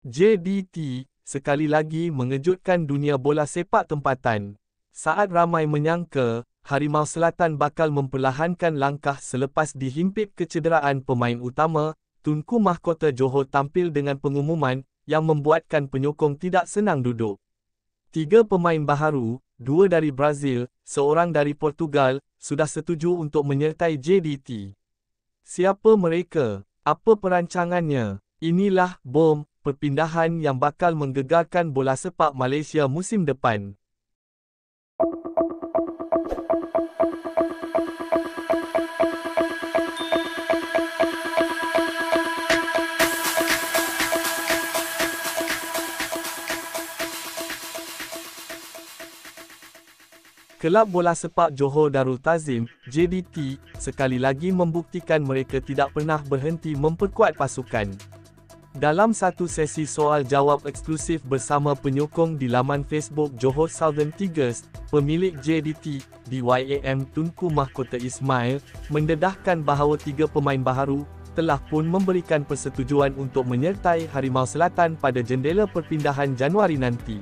JDT sekali lagi mengejutkan dunia bola sepak tempatan. Saat ramai menyangka, Harimau Selatan bakal memperlahankan langkah selepas dihimpit kecederaan pemain utama, Tunku Mahkota Johor tampil dengan pengumuman yang membuatkan penyokong tidak senang duduk. 3 pemain baharu, 2 dari Brazil, seorang dari Portugal, sudah setuju untuk menyertai JDT. Siapa mereka? Apa perancangannya? Inilah bom perpindahan yang bakal menggegarkan bola sepak Malaysia musim depan. Kelab Bola Sepak Johor Darul Ta'zim, JDT, sekali lagi membuktikan mereka tidak pernah berhenti memperkuat pasukan. Dalam satu sesi soal-jawab eksklusif bersama penyokong di laman Facebook Johor Southern Tigers, pemilik JDT, DYAM Tunku Mahkota Ismail, mendedahkan bahawa 3 pemain baharu telah pun memberikan persetujuan untuk menyertai Harimau Selatan pada jendela perpindahan Januari nanti.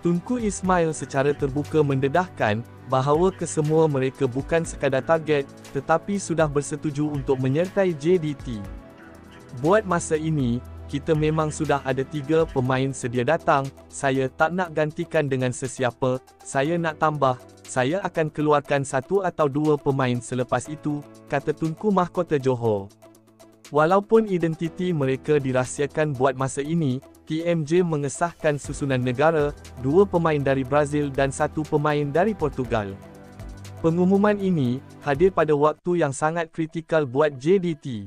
Tunku Ismail secara terbuka mendedahkan bahawa kesemua mereka bukan sekadar target, tetapi sudah bersetuju untuk menyertai JDT. Buat masa ini, kita memang sudah ada 3 pemain sedia datang, saya tak nak gantikan dengan sesiapa, saya nak tambah, saya akan keluarkan 1 atau 2 pemain selepas itu, kata Tunku Mahkota Johor. Walaupun identiti mereka dirahsiakan buat masa ini, TMJ mengesahkan susunan negara, 2 pemain dari Brazil dan 1 pemain dari Portugal. Pengumuman ini hadir pada waktu yang sangat kritikal buat JDT.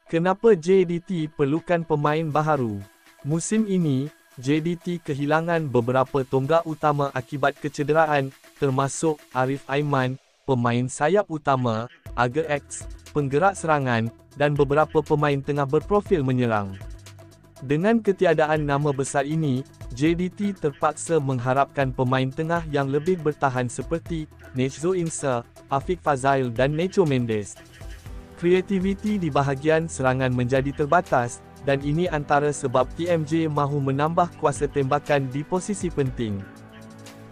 Kenapa JDT perlukan pemain baharu? Musim ini, JDT kehilangan beberapa tonggak utama akibat kecederaan, termasuk Arif Aiman, pemain sayap utama, Aga X, penggerak serangan, dan beberapa pemain tengah berprofil menyerang. Dengan ketiadaan nama besar ini, JDT terpaksa mengharapkan pemain tengah yang lebih bertahan seperti Nejzo Insa, Afiq Fazail dan Necho Mendes. Kreativiti di bahagian serangan menjadi terbatas, dan ini antara sebab TMJ mahu menambah kuasa tembakan di posisi penting.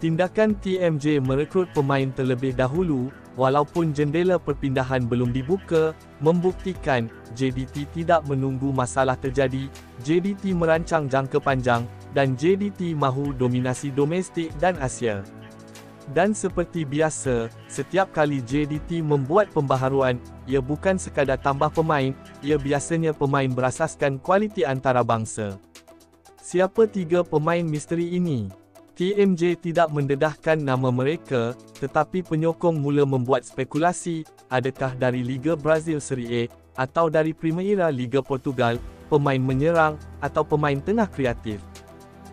Tindakan TMJ merekrut pemain terlebih dahulu, walaupun jendela perpindahan belum dibuka, membuktikan JDT tidak menunggu masalah terjadi, JDT merancang jangka panjang, dan JDT mahu dominasi domestik dan Asia. Dan seperti biasa, setiap kali JDT membuat pembaharuan, ia bukan sekadar tambah pemain, ia biasanya pemain berasaskan kualiti antarabangsa. Siapa 3 pemain misteri ini? TMJ tidak mendedahkan nama mereka, tetapi penyokong mula membuat spekulasi, adakah dari Liga Brazil Serie A, atau dari Primeira Liga Portugal, pemain menyerang, atau pemain tengah kreatif.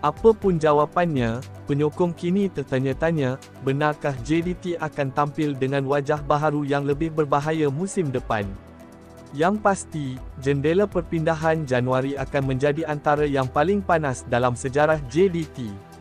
Apapun jawapannya, penyokong kini tertanya-tanya, benarkah JDT akan tampil dengan wajah baharu yang lebih berbahaya musim depan? Yang pasti, jendela perpindahan Januari akan menjadi antara yang paling panas dalam sejarah JDT.